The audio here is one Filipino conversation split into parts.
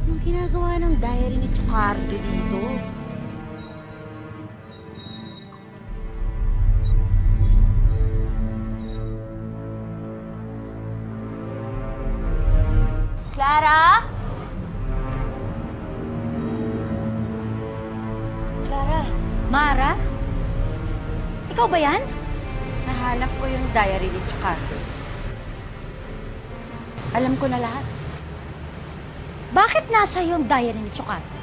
Anong ginagawa ng diary ni Chocardo dito? Clara? Clara? Mara? Ikaw ba yan? Nahanap ko yung diary ni Chocardo. Alam ko na lahat. Bakit nasa yung diary ni Chocardo?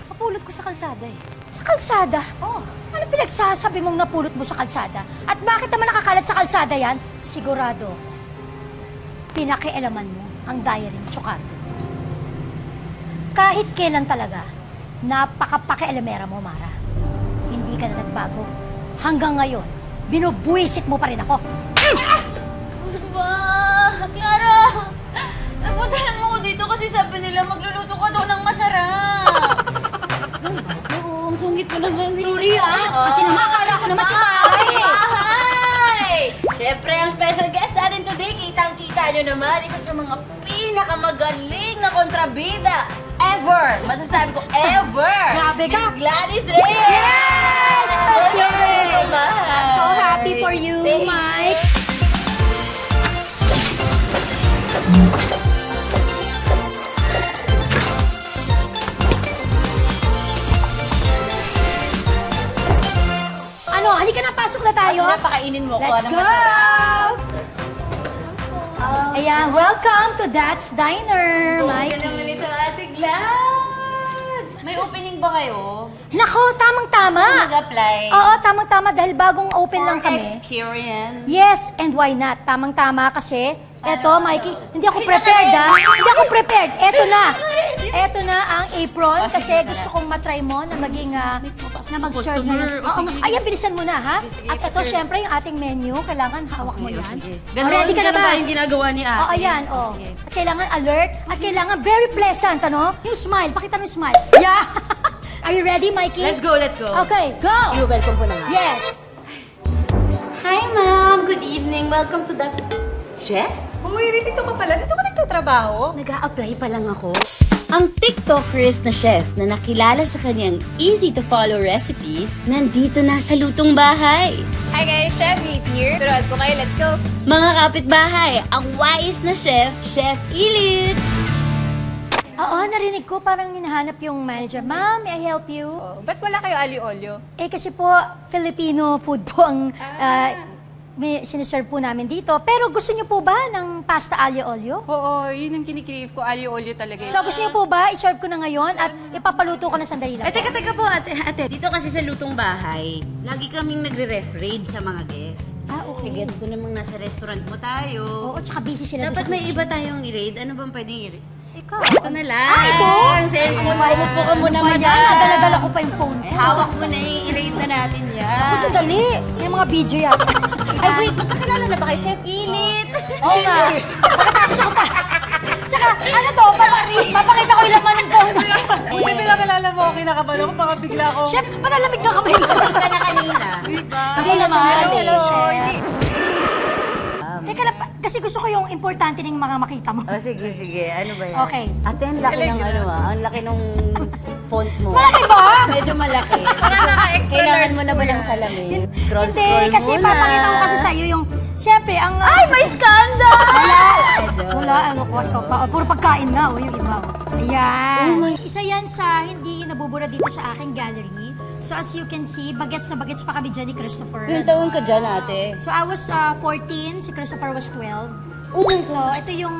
Kapulot ko sa kalsada eh. Sa kalsada? Oo. Ano pinagsasabi mong napulot mo sa kalsada? At bakit naman nakakalat sa kalsada yan? Sigurado ako. Pinakialaman mo ang diary ni Chocardo. Kahit kailan talaga, napaka-pakialamera mo, Mara. Hindi ka na nagbago. Hanggang ngayon, binubuisit mo pa rin ako. Ano ba? Clara! Nagpunta lang ako dito kasi sabi nila magluluto ka daw ng masarap. Oo, ang sungit mo naman. Sorry kasi naman akala ko naman si Mara eh. Hi! Siyempre, ang special guest natin today, kitang-kita nyo naman, isa sa mga pinakamagaling na kontrabida ever! Masasabi ko, ever! Grabe ka! Gladys Reyes! Yes! Welcome, I'm so happy for you, Mike! Ano? Halika na, pasok na tayo. Napakainin mo ko. Let's go! Ayan, welcome to That's Diner, Mikey. Huwag naman ito, Ate Glad. May opening ba kayo? Nako, tamang-tama. Gusto mag-apply? Oo, tamang-tama dahil bagong open lang kami. Experience. Yes, and why not? Tamang-tama kasi, eto, Mikey, hindi ako prepared, ha? Hindi ako prepared. Eto na ang apron kasi gusto kong matry mo na maging, na mag-serve na. Oo, ayan, bilisan mo na, ha? At ito, syempre, yung ating menu, kailangan hawak mo yan. Ready ka na ba? Yung ginagawa ni Ate? Oo, ayan, oo. At kailangan alert, at kailangan very pleasant, ano? Yung smile, pakita mo yung smile. Yeah! Are you ready, Mikey? Let's go, let's go. Okay, go! You welcome po na nga. Yes! Hi, ma'am. Good evening. Welcome to the... Chef? Uy, dito ka pala. Dito ka nagtatrabaho? Nag-a-apply pa lang ako. Ang TikTokers na chef na nakilala sa kanyang easy-to-follow recipes, nandito na sa lutong bahay. Hi guys, Chef Meet here. Turuan ko kayo, let's go! Mga kapitbahay, ang wise na chef, Chef Ilit. Oo, narinig ko parang hinahanap yung manager. Ma'am, may I help you? Oh, ba't wala kayo ali-olyo? Eh kasi po, Filipino food po ang may siniserve po namin dito. Pero gusto niyo po ba ng pasta aglio olio? Oo, yun ang kinikrave ko. Ali-olyo talaga yun. So gusto niyo po ba i-serve ko na ngayon at ipapaluto ko na sandali lang Ay, po? teka po, ate. Dito kasi sa lutong bahay, lagi kaming nagre-ref raid sa mga guest. Okay. Gets ko namang nasa restaurant mo tayo. Oo, tsaka busy sila Dapat doon sa may kitchen. iba tayong i-raid. Ano bang pwedeng i-raid? Ikaw. Ito na lang. Ito? Ang cellphone mo. Upo ka muna, Ano ba madam. yan? Nadala-dala ko pa yung phone Eh, ko. hawak mo na yung i-raid na natin yan. Ako sandali. May mga video yan. Ay, wait. Magkakilala na ba kay Chef Ilit? Oo nga. Pagkatapos ako pa. Tsaka, ano to? Papakita ko yung laman ng phone ko. Buti pinakilala mo ako, kinakabahan ako, baka bigla ako. Chef, panalamig na kami. Ka na kanina. Diba? Hindi naman. Hello, Chef. Hindi. Teka lang, kasi gusto ko yung importante ng mga makita mo. Oh, sige. Ano ba yan? Okay. Ate, ang laki ng ang laki ng font mo. Malaki ba? Medyo malaki. naka-extra Kailangan large mo na ba ng salamin? Scroll Hindi, kasi muna. papakita ko kasi sa'yo yung, syempre, ang... Ay, may scandal! Wala, ano ko, ikaw pa. Puro pagkain nga, yung iba. Ayan. Isa yan sa hindi nabubura dito sa aking gallery. So as you can see, bagets na bagets pa kami dyan ni Christopher. Ilang taon ka dyan, ate? So I was 14, si Christopher was 12. Oh my So ito yung,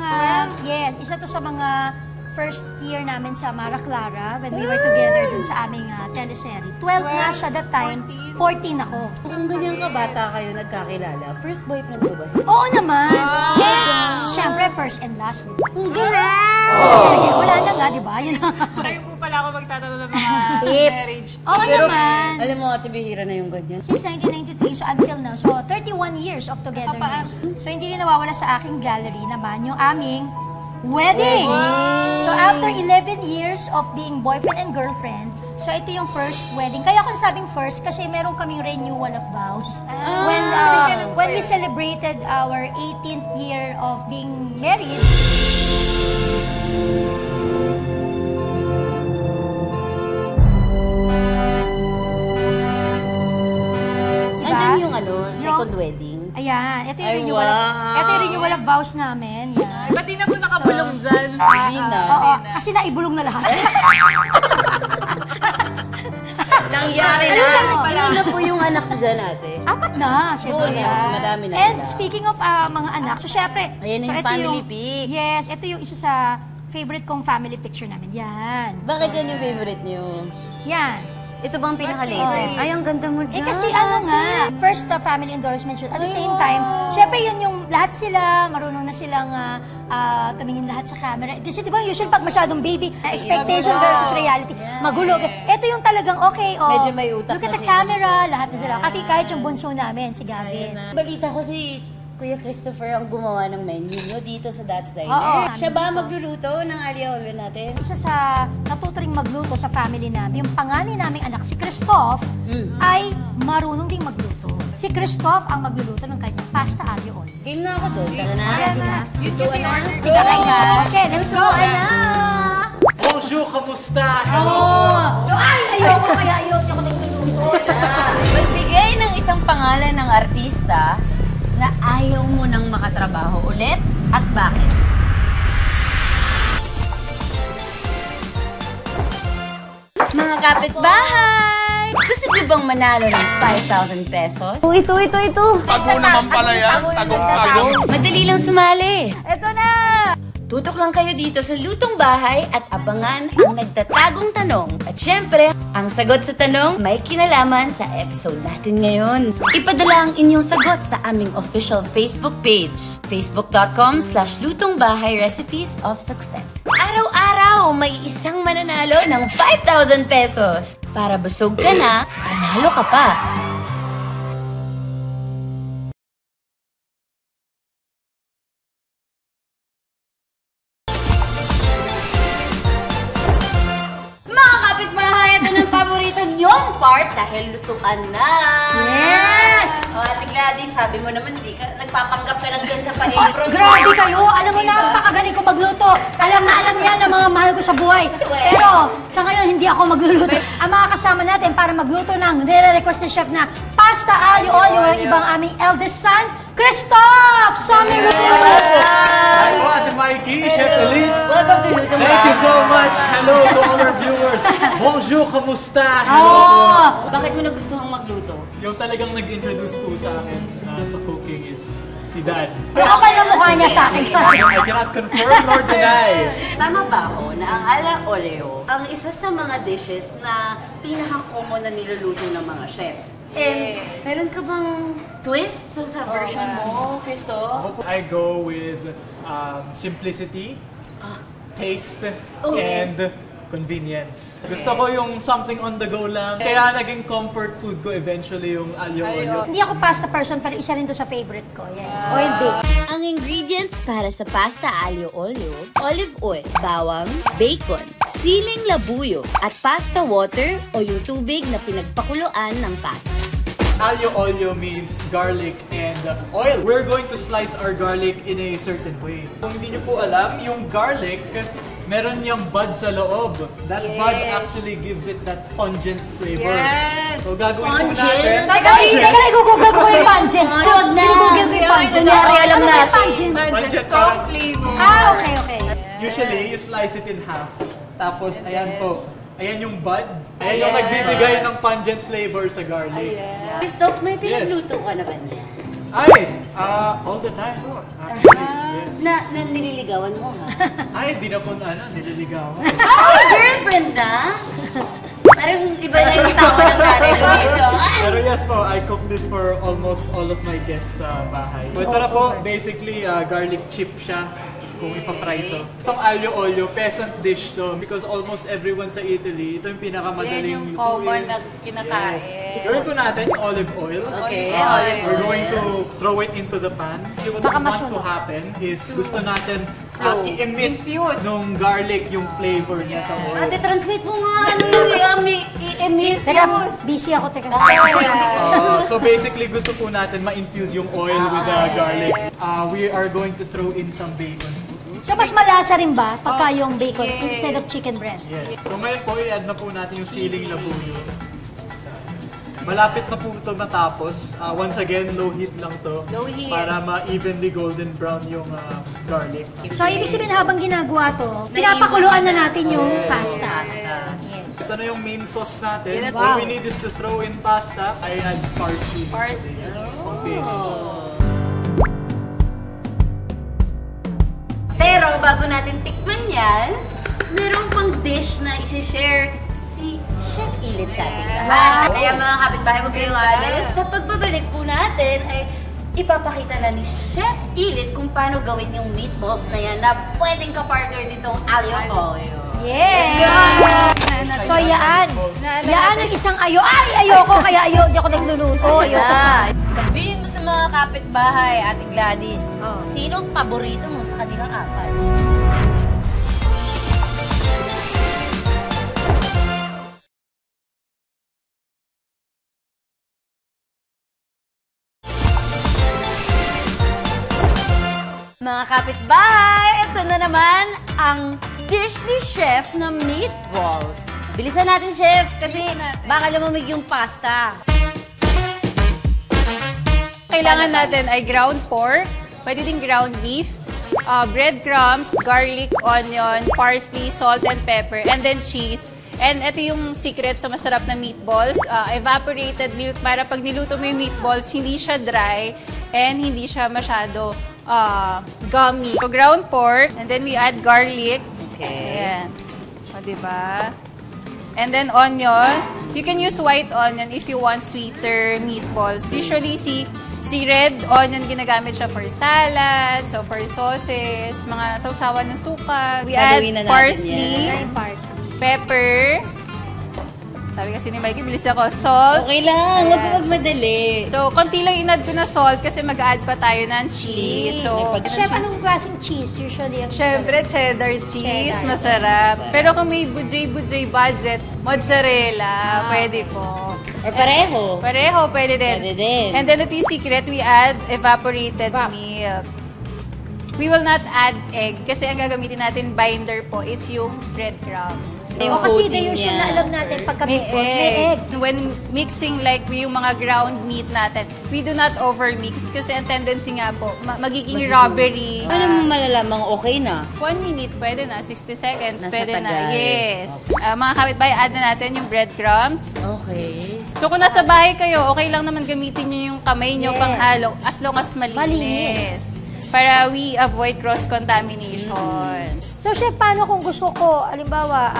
yes, isa to sa mga first year namin sa Mara Clara when we were together dun sa aming teleserye. 12 nga siya that time, 14 ako. Kung ganyan ka bata kayo nagkakilala, first boyfriend mo ba siya? Oo naman. And syempre, first and last, diba? Ang galing! Kasi naging wala na nga, diba? Yun na. Kayo po pala ako magtatanong ng mga Tips. marriage. Oo naman. Alam mo, ate, bihira na yung ganyan. Since 1993, so until now, so 31 years of togetherness. So hindi rin nawawala sa aking gallery naman yung aming wedding! So after 11 years of being boyfriend and girlfriend, so ito yung first wedding. Kaya kung sabing first, kasi meron kaming renewal of vows. When we celebrated our 18th year of being married, Ito yung Ay, renewal. wow. Ito yung renewal of vows namin. Yan. Ba't di na po nakabulong dyan? Hindi na. Oo, kasi naibulong na lahat. Nangyari na. Ilan na po yung anak ko dyan, ate? 4 na, syempre. Oo na, madami na And sila. speaking of mga anak, so syempre. Ayan yung ito family pic. Yes, ito yung isa sa favorite kong family picture namin. Yan. Bakit yan yung favorite niyo? Yan. Ito bang pinaka-latest? Ay, ang ganda mo dyan. Kasi ano nga, first family endorsement shoot. At the same time, syempre yun yung lahat sila, marunong na silang tumingin lahat sa camera. Kasi di ba usually pag masyadong baby, expectation versus reality, magulo. Ito yung talagang okay, oh. Medyo may utak look at na the si camera, lahat na sila. Kahit yung bunso namin, si Gavin. Balita ko si Kuya Christopher ang gumawa ng menu nyo dito sa That's Diner. Oo. Siya ba magluluto ng alio olio natin? Isa sa natuturing magluto sa family namin, yung panganay naming anak, si Christoph, ay marunong ding magluto. Si Christoph ang magluluto ng kanyang pasta aglio olio. Game na ako doon. Tara na. Ready na? Lutuan na. Tiga kayo na. Okay, let's go. Lutuan na. Bonjour, kamusta? Ay, ayoko kaya ayoko ako nagluluto. Magbigay ng isang pangalan ng artista na ayaw mo nang makatrabaho ulit at bakit? Mga kapitbahay! Gusto niyo bang manalo ng 5,000 pesos? Ito. Tago naman pala yan. Tagong-tago. Madali lang sumali. Ito na! Tutok lang kayo dito sa Lutong Bahay at abangan ang nagtatagong tanong. At syempre, ang sagot sa tanong may kinalaman sa episode natin ngayon. Ipadala ang inyong sagot sa aming official Facebook page, facebook.com/Lutongbahay Recipes of Success. Araw-araw may isang mananalo ng 5,000 pesos. Para busog ka na, panalo ka pa. Part dahil lutuan na. Yes! O, Ate Gladys, sabi mo naman, di ka, nagpapanggap ka lang dyan sa pa-apron. Grabe kayo! Alam mo na, napakagaling ko magluto. Alam na alam yan ang mga mahal ko sa buhay. Pero sa ngayon, hindi ako magluluto. Ang mga kasama natin para magluto ng nire-request ni Chef na pasta aglio olio ang ibang aming eldest son, Christoph! Summer routine! Hi po, Ate Mikey, Chef Elite. Welcome to Lutong Thank you so much. Hello to all our viewers. Bonjour, kamusta? Hello po. Bakit mo nagustuhan magluto? Yung talagang nag-introduce po sa akin sa cooking is si Dad. Kapal na mukha niya sa akin. I cannot confirm nor deny. Tama ba ako na ang ala oleo ang isa sa mga dishes na pinaka-common na niluluto ng mga chef? And meron ka bang twist sa version mo, Christoph? I go with simplicity, taste, Oh, and convenience. Gusto ko yung something on the go lang. Kaya naging comfort food ko eventually yung aglio olio. Hindi ako pasta person, pero isa rin to sa favorite ko. Yes. Oil baked. Ang ingredients para sa pasta aglio olio, olive oil, bawang, bacon, siling labuyo, at pasta water o yung tubig na pinagpakuluan ng pasta. Aglio olio means garlic and oil. We're going to slice our garlic in a certain way. Kung hindi niyo po alam, yung garlic, meron niyang bud sa loob. That bud actually gives it that pungent flavor. Yes! So gagawin po Pungent? natin. Teka lang, i-google ko yung pungent. Huwag na! I-google ko yung pungent. Kunyari, alam Ano ba yung natin. pungent? Manchester strong flavor. Okay. Usually, you slice it in half. Tapos, ayan po. Ayan yung bud. Ayan yung nagbibigay ng pungent flavor sa garlic. Christoph, may pinagluto ka na ba niya? Ay! All the time po. Actually, yes. Na nililigawan mo, ha? Ay, di na po nililigawan. Ay, girlfriend na? Parang iba na yung tawa ng nanay mo dito. Pero yes po, I cook this for almost all of my guests sa bahay. So ito na po, basically garlic chip siya. Kung ipa-fry ito. Itong aglio olio, peasant dish to. Because almost everyone sa Italy, ito yung pinakamadaling Yan yung lutuin. common na kinakain. Gawin po natin yung olive oil. Okay, olive We're oil. going to throw it into the pan. What we Baka want to masunog. happen is gusto natin Slow. i-emit Infuse. nung garlic yung flavor niya sa oil. Ate, translate mo nga ano yung i-emit. Teka, busy ako. Teka. So basically, gusto po natin ma-infuse yung oil with the garlic. We are going to throw in some bacon. So, mas malasa rin ba pagka yung bacon instead of chicken breast? Yes. So ngayon po, i-add na po natin yung siling labuyo. malapit na po ito matapos. Once again, low heat lang to. Low heat. Para ma-evenly golden brown yung garlic. So, ibig sabihin habang ginagawa to, pinapakuluan na natin yung pasta. Ito na yung main sauce natin. Wow. All we need is to throw in pasta. I add parsley. Pero bago natin tikman yan, meron pang dish na isi-share si Chef Ilid sa atin. Kaya mga kapitbahay, huwag kayong alis. Sa pagbabalik po natin ay ipapakita na ni Chef Ilid kung paano gawin yung meatballs na yan na pwedeng ka-partner nitong aglio olio. Yeah! So, yaan. Yaan ang isang ayoko, kaya hindi ako nagluluto. Sabihin mo sa mga kapitbahay, Ate Gladys, sinong paborito mo sa kanilang apat? Mga kapitbahay, ito na naman ang dish ni Chef na meatballs. Bilisan natin, Chef, kasi baka lumamig yung pasta. Kailangan natin ay ground pork, pwede din ground beef, breadcrumbs, garlic, onion, parsley, salt and pepper, and then cheese. And ito yung secret sa masarap na meatballs, evaporated milk para pag niluto mo yung meatballs, hindi siya dry and hindi siya masyado gummy. So, ground pork, and then we add garlic. Okay. Ayan. O, diba? And then onion. You can use white onion if you want sweeter meatballs. Usually, si red onion ginagamit siya for salad, so for sauces, mga sausawan ng suka. We add Gagawin na natin parsley, yan. pepper. Sabi kasi ni Mikey, bilis ako. Salt. Okay lang, wag madali. So, konti lang inad ko na salt kasi mag-add pa tayo ng cheese. So, Chef, anong klaseng cheese usually ang syempre, cheddar cheese. Cheddar. Masarap. Pero kung may budget budget, mozzarella, pwede po. Or pareho. Pareho, pwede din. Pwede din. And then, ito yung secret, we add evaporated milk. We will not add egg kasi ang gagamitin natin binder po is yung breadcrumbs. O kasi the usual na alam natin pagka meatballs, may egg. When mixing like yung mga ground meat natin, we do not overmix kasi ang tendency nga po, magiging rubbery. Paano mo malalamang okay na? 1 minute, pwede na. 60 seconds, Nasa pwede na. tagal. Yes. Mga kapitbahay, add na natin yung breadcrumbs. Okay. So kung nasa bahay kayo, okay lang naman gamitin nyo yung kamay nyo panghalo as long as malinis. Para we avoid cross-contamination. So, Chef, paano kung gusto ko, halimbawa,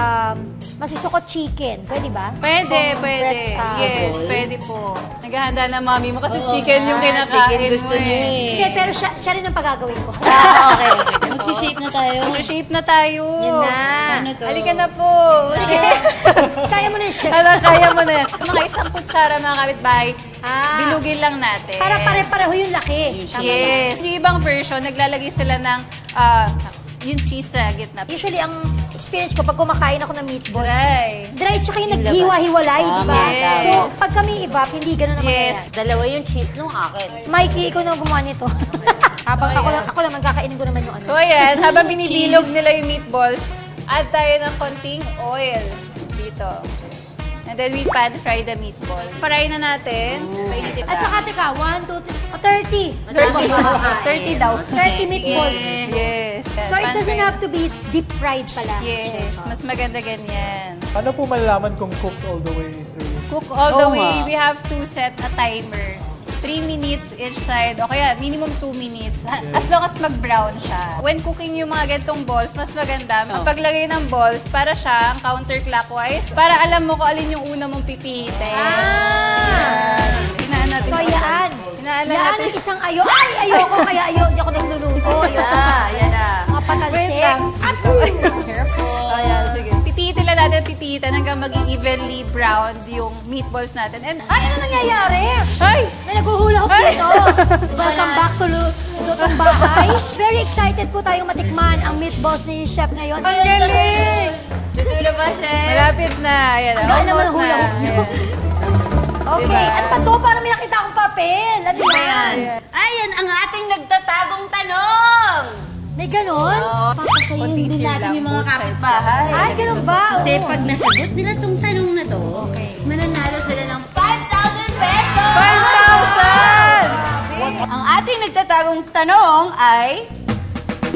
masusuko chicken? Pwede ba? Pwede, Kung pwede. breast, Yes, pwede po. Naghahanda na mami mo kasi chicken yung kinakain chicken mo gusto niyo eh. Hindi, pero siya rin ang pagagawin ko. Okay. Mag-shape na tayo. Mag-shape na tayo. Yan na. Ano to? Halika na po. Sige. Kaya mo na yun, Chef. Kaya mo na yan. Mga isang kutsara mga kapitbahay, bilugin lang natin. Para pare-pareho yung laki. Tama ba? Yes. Yung ibang version, naglalagay sila ng yung cheese sa gitna. Usually, ang experience ko, pag kumakain ako ng meatballs, Dry. dry tsaka yung naghiwa-hiwalay, di ba? yes. So, pag kami iba, hindi ganun naman Yes. yan. Dalawa yung cheese nung akin. Mikey, ikaw na gumawa nito. Habang ako naman, kakainin ko naman yung ano. So ayan, habang binibilog nila yung meatballs, add tayo ng konting oil dito. And then we pan fry the meatballs. Fry na natin. Painitin At pa. saka, teka, 1, 2, 3, 30. 30 daw. 30 meatballs. Yes. So, it Pan doesn't fry. have to be deep fried pala. Yes, mas maganda ganyan. Ano po malalaman kung cooked all the way through? Cook all the Oo way, nga. we have to set a timer. 3 minutes each side, o kaya minimum 2 minutes. As long as mag-brown siya. When cooking yung mga gantong balls, mas maganda paglagay ng balls para siyang counterclockwise. Para alam mo kung alin yung una mong pipihitin. Hinaan natin. So, yaan. Hinaan Yaan natin. ang isang ayoko, kaya hindi ako nagluluto. Yan na. Mga patalsik. Wait lang. Careful. Ayan, sige. Pipihitin lang natin, pipihitin hanggang maging evenly browned yung meatballs natin. And, Ano nangyayari? ay! May naguhula-hop dito. Welcome back to Lutong Bahay. Very excited po tayong matikman ang meatballs ni Chef ngayon. Ang galing! Dito na ba, Chef? Malapit na. Ayan, Ang galing naman almost hula na. hoop niyo. Ayan. Okay, Diba? at pa to, parang may nakita akong papel. Ano yan? Ayan ang ating nagtatagong tanong! May ganon? Papasayin din Teaser natin lang, yung mga both sides kapitbahay. lang. Ay, ganon ba? Kasi Oo. pag nasagot nila tong tanong na to, Okay. mananalo sila ng 5,000 Ang ating nagtatagong tanong ay,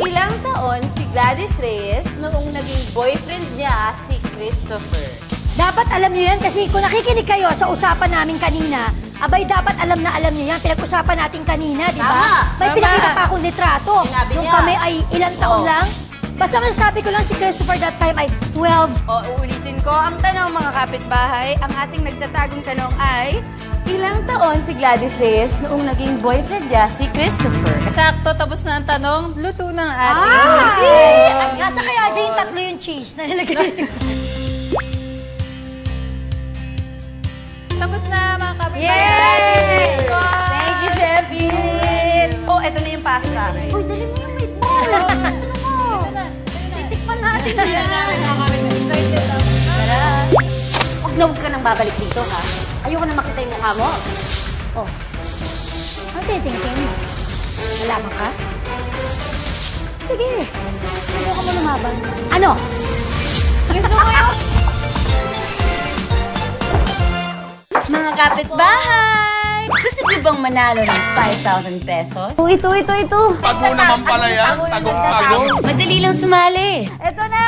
ilang taon si Gladys Reyes noong naging boyfriend niya si Christopher? Dapat alam niyo yan kasi kung nakikinig kayo sa usapan namin kanina, abay dapat alam niyo yan. Pinag-usapan natin kanina, di ba? Tama. May pinakita pa akong litrato. Sinabi Nung niya. kami ay ilang taon lang. Basta masasabi ko lang si Christopher that time ay 12. O, uulitin ko ang tanong mga kapitbahay. Ang ating nagtatagong tanong ay, ilang taon si Gladys Reyes noong naging boyfriend niya si Christopher? Sakto, tapos na ang tanong, luto ng ate. Nasa kaya dyan yung tatlo yung cheese na nilagay. Tapos na mga kapitbahay. Yay! Thank you, Chef In! Oh, eto na yung pasta. Uy, dali mo yung meatball. Titikman natin yan. Tara. Huwag ka nang babalik dito, ha? Ayoko na makita yung mukha mo. Oh. Ano titingin mo? Nalaman ka? Sige. Subukan mo lumaban. Ano? Gusto ko yun. Mga kapitbahay! Gusto niyo bang manalo ng 5,000 pesos? Ito. Tago naman pala yan. Tagong-tago. Madali lang sumali. Eto na!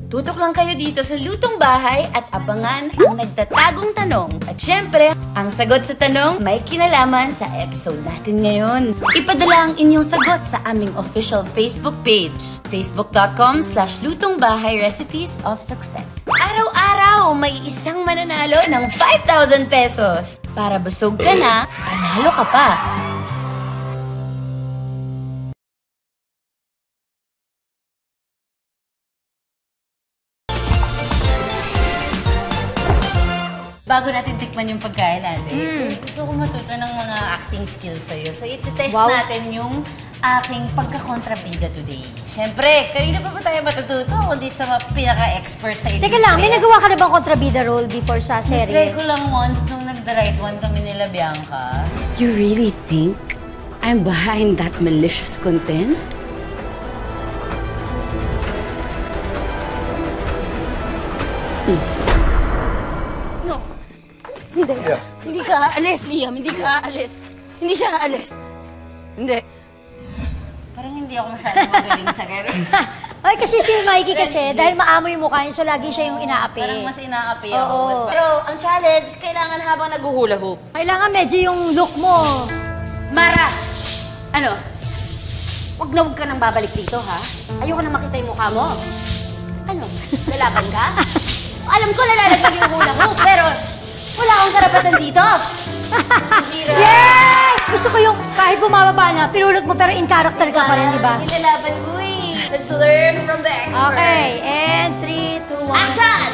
Tutok lang kayo dito sa Lutong Bahay at abangan ang nagtatagong tanong. At syempre, ang sagot sa tanong may kinalaman sa episode natin ngayon. Ipadala ang inyong sagot sa aming official Facebook page, facebook.com/Lutongbahay Recipes of Success. Araw-araw may isang mananalo ng 5,000 pesos. Para busog ka na, panalo ka pa. Bago natin tikman yung pagkain natin, gusto ko matuto ng mga acting skills sa'yo. So, iti-test natin yung aking pagkakontrabida today. Siyempre, kanina pa ba tayo matututo? Kundi sa mga pinaka-expert sa industry. Teka lang, may nagawa ka na bang kontrabida role before sa Try serye? ko lang once nung nag-The Right One kami nila Bianca. You really think I'm behind that malicious content? Hindi ka aalis, Liam. Hindi ka aalis. Hindi siya aalis. Hindi. Parang hindi ako masyadong magaling sa gano'n. Ay, kasi si Mikey kasi, dahil maamoy yung mukha niya, so lagi siya yung inaapi. Parang mas inaapi ako. Oo. Pero ang challenge, kailangan habang nag-hula hoop. Kailangan medyo yung look mo. Mara! Ano? Huwag ka nang babalik dito, ha? Ayoko na makita yung mukha mo. Ano? Lalaban ka? Alam ko nalalagay yung hula hoop, pero wala akong karapatan dito. Yay! Gusto ko yung kahit bumababa na, pinulot mo pero in character ka pa rin, di ba? Nilalaban ko eh. Let's learn from the expert. Okay, and 3, 2, 1. Action!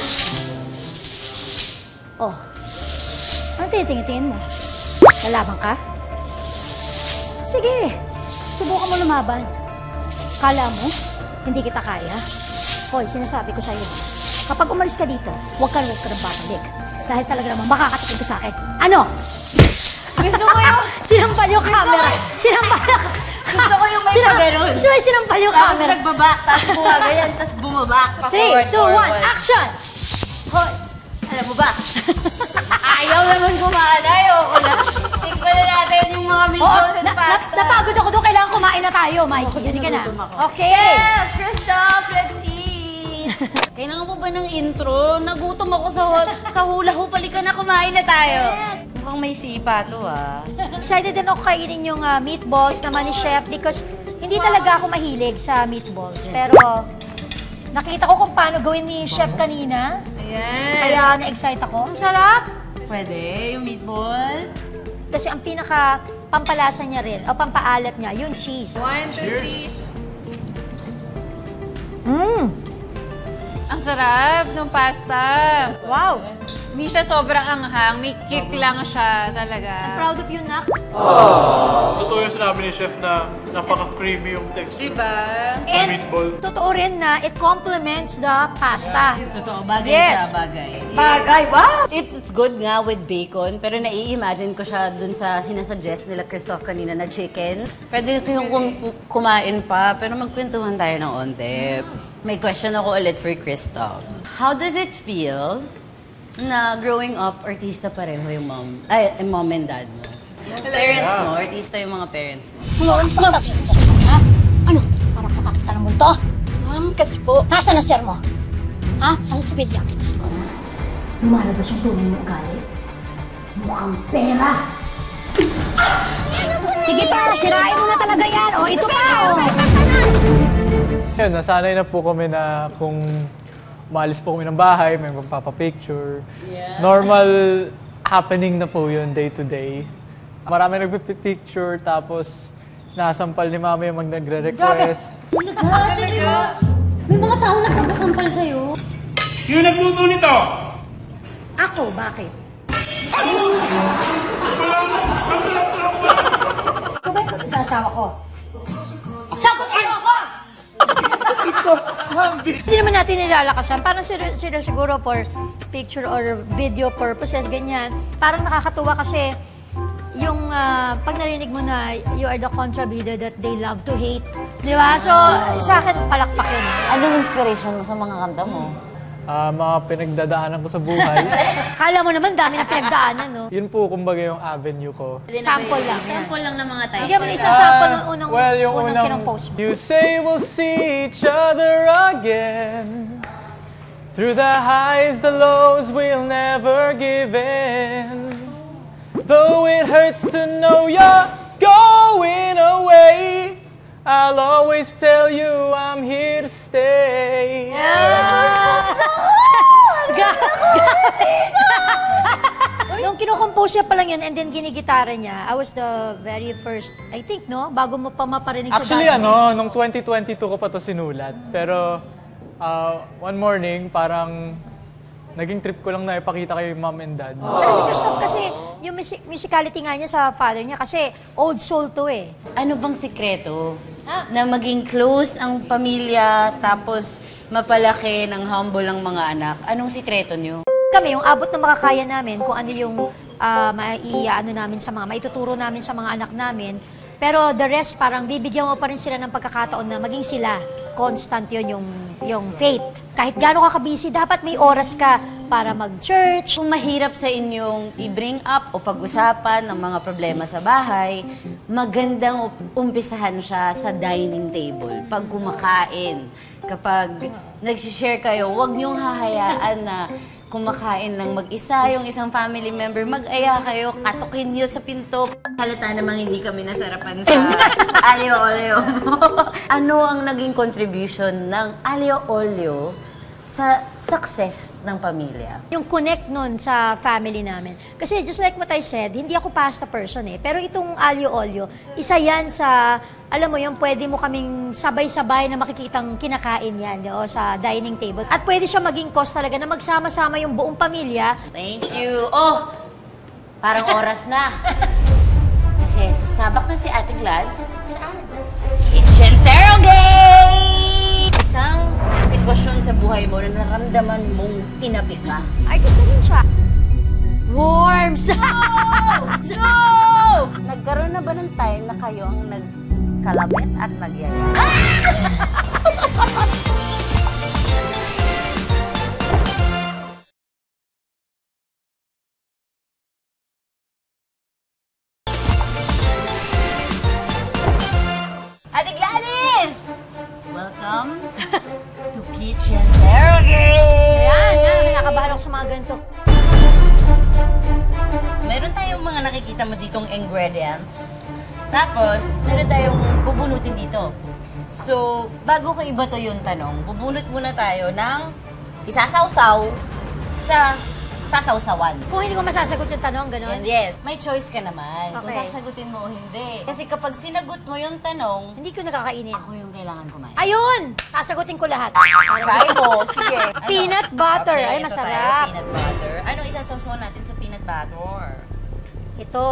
Oh. Ano titingin mo? Lalaban ka? Sige. Subukan mo lumaban. Kala mo, hindi kita kaya? Hoy, sinasabi ko sa'yo. Kapag umalis ka dito, huwag ka nang babalik. Dahil talaga naman makakatikin ka sa akin. Ano? Gusto ko yung... Sinampal yung camera. Gusto ko yung may paganon. Gusto mo yung sinampal yung Tapos camera. nagbabak, tapos bumagayan, tapos bumabak pa 3, 2, 1, action! Hoy! Alam mo ba? Ayaw naman kumain. Ayoko na. Tingnan na natin yung mga meatballs and pasta. Napagod ako doon. Kailangan kumain na tayo, Mikey. Hindi ka na. Okay. Chef! Christoph, let's eat! Kailangan mo ba ng intro? Nagutom ako sa hula hoop. Halika na, kumain na tayo. Mukhang may sipa to, ah. Excited din ako kainin yung meatballs naman ni Chef because hindi talaga ako mahilig sa meatballs. Pero nakita ko kung paano gawin ni Chef kanina. Ayan. Kaya na-excite ako. Ang sarap! Pwede, yung meatball. Kasi ang pinaka pampalasa niya rin, o pampaalat niya, yung cheese. 1, 2, 3. Mmm! Ang sarap ng pasta. Wow! Hindi siya sobrang anghang. May kick lang siya talaga. Proud of you, Nak. Totoo yung sinabi ni Chef na napaka-creamy yung texture. Diba? Sa meatball. Totoo rin na it complements the pasta. Totoo, bagay Yes. siya, bagay. Bagay, wow! It's good nga with bacon, pero nai-imagine ko siya dun sa sinasuggest nila Christoph kanina na chicken. Pwede ko yung kumain pa, pero magkwentuhan tayo ng onte. May question ako ulit for Christoph. How does it feel na growing up, artista pareho yung mom and dad mo. Yung parents mo, artista yung mga parents mo. Ha? Ano? Para makakita ng multo? Ma'am, kasi po... Nasaan na sir mo? Ha? Ang sabi niya. Lumalabas yung tunay mo ugali? Mukhang pera! Sige pa, sirain mo na talaga yan. O, ito pa, o. Yun, nasanay na po kami na kung maalis po kami ng bahay, may magpapapicture. Normal happening na po yun day to day. Marami nagpipicture, tapos sinasampal ni mama yung nagre-request. Talaga? May mga tao nagpapasampal sa'yo. Sino nagluto nito? Ako, bakit? Ikaw ba yung asawa ko? Sagot mo ako! Hindi naman natin nilalakasan. Parang sila siguro for picture or video purposes, ganyan. Parang nakakatuwa kasi yung pag narinig mo na you are the contrabida that they love to hate. Di ba? So, sa akin, palakpak yun. Anong inspiration mo sa mga kanta mo? Mga pinagdadaanan ko sa buhay. Kala mo naman, dami na pinagdaanan, no? Yun po, kumbaga yung avenue ko. Sample lang. Sample lang ng mga title. Bigyan mo ng isang sample ng unang, yung unang kinompose mo. You say we'll see each other again. Through the highs, the lows, we'll never give in. Though it hurts to know you're going away, I'll always tell you I'm here to stay. Nung kinocompose niya pa lang yun and then ginigitara niya, I was the very first, I think, no? Bago mo pa maparinig sa Actually, dati. nung 2022 ko pa to sinulat. Pero, one morning, parang naging trip ko lang na ipakita kay mom and dad. Pero si Christoph kasi, yung musicality nga niya sa father niya, kasi old soul to eh. Ano bang sikreto? Na maging close ang pamilya, tapos mapalaki ng humble ang mga anak. Anong sikreto niyo? Kami, yung abot na makakaya namin, kung ano yung maituturo namin sa mga anak namin. Pero the rest, parang bibigyan mo pa rin sila ng pagkakataon na maging sila. Constant yun yung faith. Kahit gaano ka busy, dapat may oras ka para mag-church. Kung mahirap sa inyong i-bring up o pag-usapan ng mga problema sa bahay, magandang umpisahan siya sa dining table. Pag kumakain, kapag nag-share kayo, huwag niyong hahayaan na kumakain lang mag-isa, yung isang family member, mag-aya kayo, katukin niyo sa pinto. Halata namang hindi kami nasarapan sa alio-olio mo. Ano ang naging contribution ng alio-olio sa success ng pamilya? Yung connect nun sa family namin. Kasi just like what I said, hindi ako pasta person eh. Pero itong alio-olio, isa yan sa, alam mo yung pwede mo kaming sabay-sabay na makikitang kinakain yan sa dining table. At pwede siya maging cause talaga na magsama-sama yung buong pamilya. Thank you. Oh, parang oras na. Kasi sasabak na si Ate Glads. Saan? Sa Kitchen Terrogate! Isang sitwasyon sa buhay mo na naramdaman mong inapi ka. Artist na rin siya. Worms! No! Nagkaroon na ba ng time na kayo ang nagkalabit at nagyaya? Ate Gladys! Welcome to Kitchen Terrogate! Yan, nakakabahan ako sa mga ganito. Meron tayong mga nakikita mo ditong ingredients. Tapos, meron tayong bubunutin dito. So, bago ko iba to yung tanong, bubunot muna tayo ng isasawsaw sa sasawsawan. Kung hindi ko masasagot yung tanong, gano'n? And yes, may choice ka naman kung Okay. sasagutin mo o hindi. Kasi kapag sinagot mo yung tanong, Hindi ko nakakainin. ako yung kailangan kumain. Ayun! Sasagutin ko lahat. Try mo, sige. Ano? Peanut butter. Ay, ito masarap. tayo, peanut butter. Anong isasawsaw natin sa peanut butter? Ito.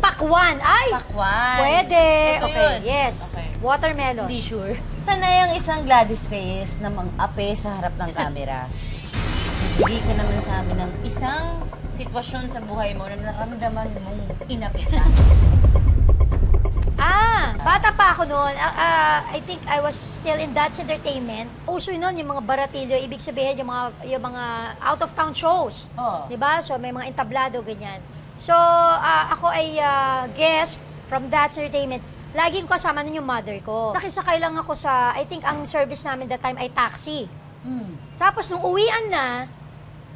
Pakwan. Ay! Pakwan. Pwede. Ito Okay, yun. yes. Okay. Watermelon. Hindi sure. Sanay ang isang Gladys Reyes na mang-ape sa harap ng camera. Bigay ka naman sa amin ng isang sitwasyon sa buhay mo na naramdaman mong inapi ka. Bata pa ako noon. I think I was still in Dutch Entertainment. Uso yun noon, yung mga baratilyo. Ibig sabihin, yung mga out-of-town shows. Oh. Diba? So, may mga entablado, ganyan. So, ako ay guest from Dutch Entertainment. Laging kasama nun yung mother ko. Nakisakay lang ako sa, I think ang service namin that time ay taxi. Tapos nung uwian na,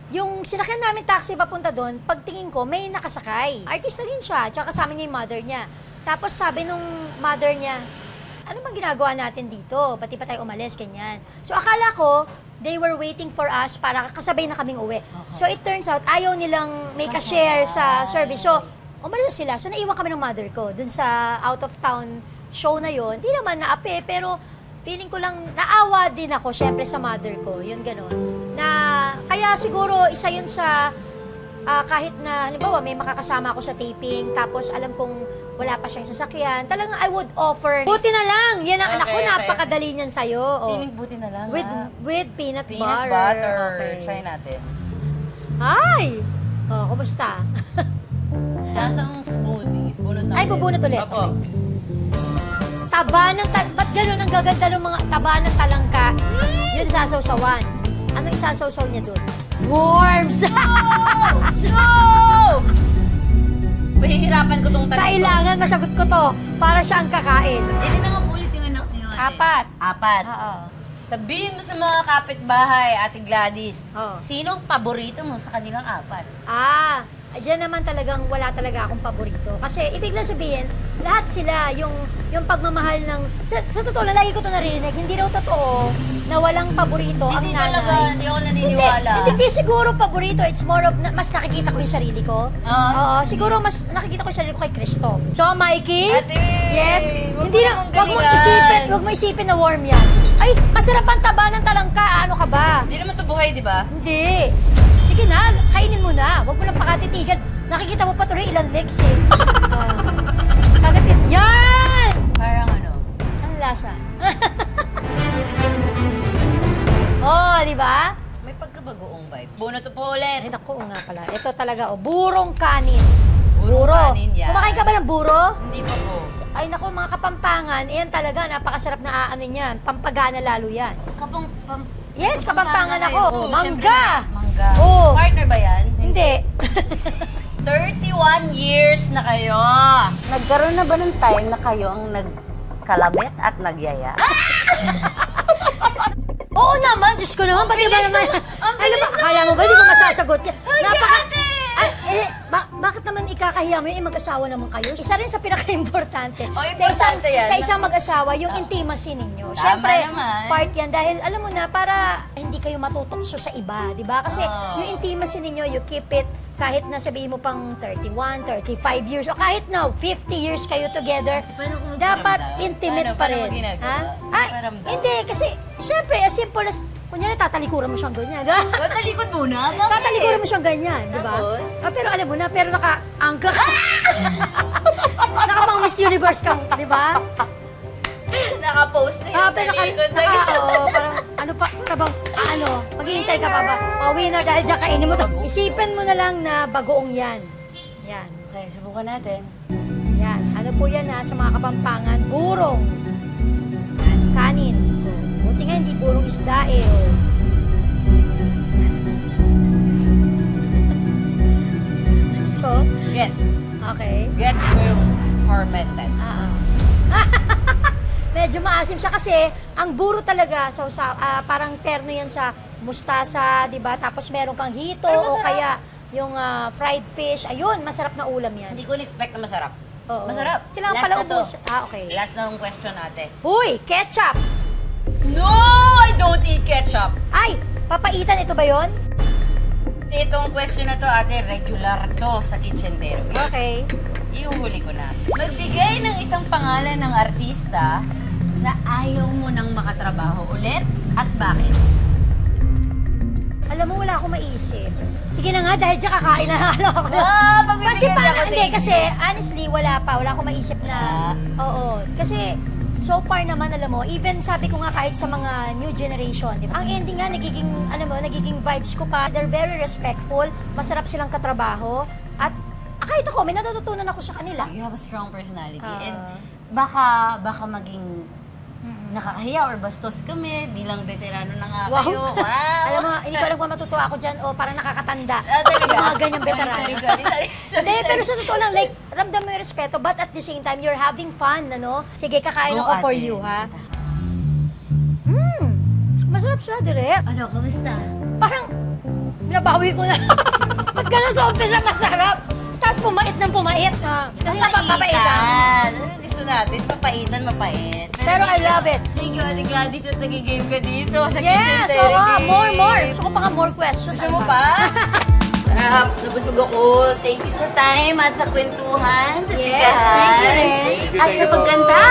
yung sinakyan namin taxi papunta doon, pagtingin ko, may nakasakay. Artista din siya, tsaka kasama niya yung mother niya. Tapos sabi nung mother niya, ano bang ginagawa natin dito? Pati pa tayo umalis, ganyan. So akala ko, they were waiting for us para kasabay na kaming uwi. Okay. So it turns out, ayaw nilang may ka-share sa service. So umalis sila. So naiwan kami ng mother ko dun sa out-of-town show na yon. Hindi naman naapi, pero feeling ko lang naawa din ako, syempre sa mother ko. Yun gano'n. Na, kaya siguro isa yun sa kahit na, halimbawa, may makakasama ako sa taping, tapos alam kong wala pa siyang sasakyan, talagang I would offer. Buti na lang! Yan ang anak ko, napakadali niyan sa'yo. Oh. Feeling buti na lang, With peanut butter. Peanut butter. Okay. Try natin. Ay! Oh, kumusta? Lasang smoothie. Bunot natin. Ay, bubunot ulit. Opo. Taba ng ba't gano'n ang gaganda ng mga taba ng talangka? Yun sasawsawan. Anong isasawsaw niya doon? Worms! No! Mahihirapan ko tong tanong. Kailangan masagot ko to para siya ang kakain. Ilan na nga po ulit yung anak niyo, ate? 4. Apat. Oo. Sabihin mo sa mga kapitbahay, Ate Gladys, Oh. sinong paborito mo sa kanilang 4? Diyan naman talagang wala talaga akong paborito. Kasi ibig lang sabihin, lahat sila, yung pagmamahal ng... Sa totoo lang, lagi ko ito narinig, hindi raw totoo na walang paborito ang Hindi nanay. talaga, hindi ako naniniwala. Hindi siguro paborito. It's more of, mas nakikita ko yung sarili ko. Oo, siguro mas nakikita ko yung sarili ko kay Christoph. So, Mikey? Ate! Yes. Wag Hindi mo na, namang wag mo isipin na warm yan. Ay, masarap ang taba ng talangka. Ano ka ba? Hindi naman ito buhay, di ba? Hindi. Sige na, kainin mo na. Huwag mo lang pakatitigan. Nakikita mo pa tuloy ilang legs eh. Kagatin. Yan! Parang ano? Ang lasa. Di ba? May pagkabagoong vibe. Bunot po ulit. Ay, naku nga pala. Ito talaga, burong kanin. Burong kanin yan. Kumakain ka ba ng buro? Hindi pa po. Ay, naku, mga Kapampangan, yan talaga, napakasarap na ano niyan. Pampagana lalo yan. Yes, Kapampangan ako. Oo, Mangga! syempre, mangga. Oo. Partner ba yan? Hindi. 31 years na kayo. Nagkaroon na ba ng time na kayo ang nagkalabit at nagyaya? Oo naman, Diyos ko naman, pati ba naman? Ano ba, akala mo ba, hindi ko masasagot yan? Bakit naman ikakahiya mo yun? Mag-asawa naman kayo. Isa rin sa pinaka-importante. Importante yan. Sa isang mag-asawa, yung intimacy ninyo. Tama Siyempre, naman. part yan. Dahil, alam mo na, para hindi kayo matutokso sa iba, di ba? Kasi yung intimacy ninyo, you keep it kahit na sabihin mo pang 31, 35 years, o kahit na 50 years kayo together, dapat intimate pa rin. Paano mo ginagawa? Hindi, kasi, siyempre, as simple as, kunyari, tatalikuran mo siyang ganyan. Talikod muna? Tatalikuran mo siyang ganyan, di ba? Pero alam mo na, pero naka-angka ka. Naka-pang Miss Universe kang, di ba? Naka-post na yung talikod na parang, ano pa, parang, maghihintay ka pa ba? Winner, dahil dyan kainin mo to. Isipin mo na lang na bagoong yan. Yan. Okay, subukan natin. Yan. Ano po yan sa mga Kapampangan? Burong. Kanin. Buti nga, hindi burong isda eh. So? Gets. Okay. Gets ko yung fermented. Medyo maasim siya kasi ang buro talaga parang terno yan sa mustasa, 'di ba? Tapos meron kang hito o kaya yung fried fish. Ayun, masarap na ulam yan. Hindi ko na-expect na masarap. Oo. Masarap. Kailangan Last pala na to. ubos. Okay. Last na yung question ate. Uy, ketchup! No! I don't eat ketchup! Ay, papaitan ito ba yon? Itong question na to ate, regular to sa Kitchendero. Okay. Iuhuli ko na. Magbigay ng isang pangalan ng artista na ayaw mo nang makatrabaho ulit at bakit? Alam mo, wala akong maisip. Sige na nga, dahil dyan kakain na ako. Pagbibigyan Kasi ako, hindi, thank kasi honestly, wala akong maisip na, oo. Kasi, so far naman, alam mo, even sabi ko nga kahit sa mga new generation, di ba? Ang ending nga, nagiging vibes ko pa. They're very respectful, masarap silang katrabaho, at kahit ako, may natututunan ako sa kanila. You have a strong personality. And baka maging nakakahiya or bastos kami bilang veterano na nga Wow. kayo. Wow! Alam mo, hindi ko alam kung matutuwa ako dyan o parang nakakatanda. Talaga? Yung mga ganyang veterano. Sorry. Hindi, pero sa totoo lang, like, ramdam mo yung respeto, but at the same time, you're having fun, ano? Sige, kakain Go, ako for ate. you, ha? Masarap siya, direct. Ano, kamusta? Parang, nabawi ko na. Ba't gano'n sa umpisa masarap? Tapos pumait ng pumait. Kasi nga papaitan. Gusto natin, papaitan, mapait. Pero I love it. Thank you, Ate Gladys, at nagigame ka dito sa Yes, Kitchen so Terry. more. Gusto ko pa nga more questions. Gusto mo pa? Sarap, nabusog ako. Thank you sa time at sa kwentuhan, sa Yes, chikahan. thank you rin. At sa pagkanta.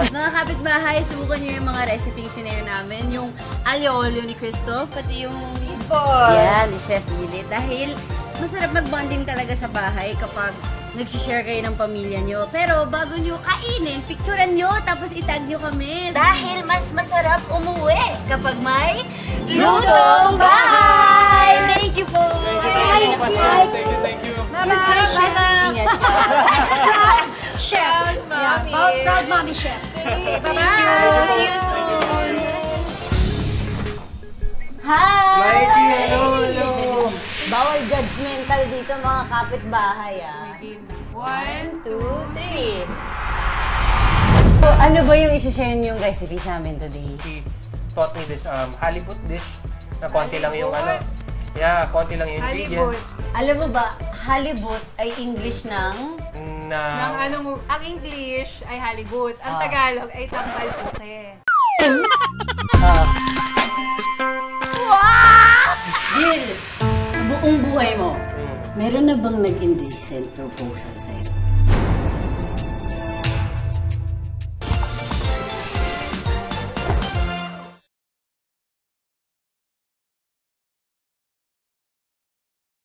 Mga kapitbahay, subukan niyo yung mga recipe sinare namin. Yung alio-olio ni Christoph, pati yung meatball. Yan, ni Chef Lilith. Dahil masarap mag-bonding talaga sa bahay kapag nag-share kayo ng pamilya nyo. Pero bago nyo kainin, picturean nyo, tapos itag nyo kami. Dahil mas masarap umuwi kapag may lutong bahay! Thank you po! Thank you. Bye-bye. Ingat. Chef. Mommy. Yeah, proud mommy chef. Okay, bye-bye. See you soon! Hi! Mikey, hello. Bawal judgmental dito mga kapitbahay ah. 1, 2, 3. So, ano ba yung isi-share niyong recipe sa amin today? He taught me this halibut dish na konti lang yung ano. Yeah, konti lang yung halibut. ingredients. Alam mo ba, halibut ay English ng... Ang English ay halibut. Ang Tagalog ay tambal puke. Gil, sa buong buhay mo, meron na bang nag-indecent proposal sa'yo?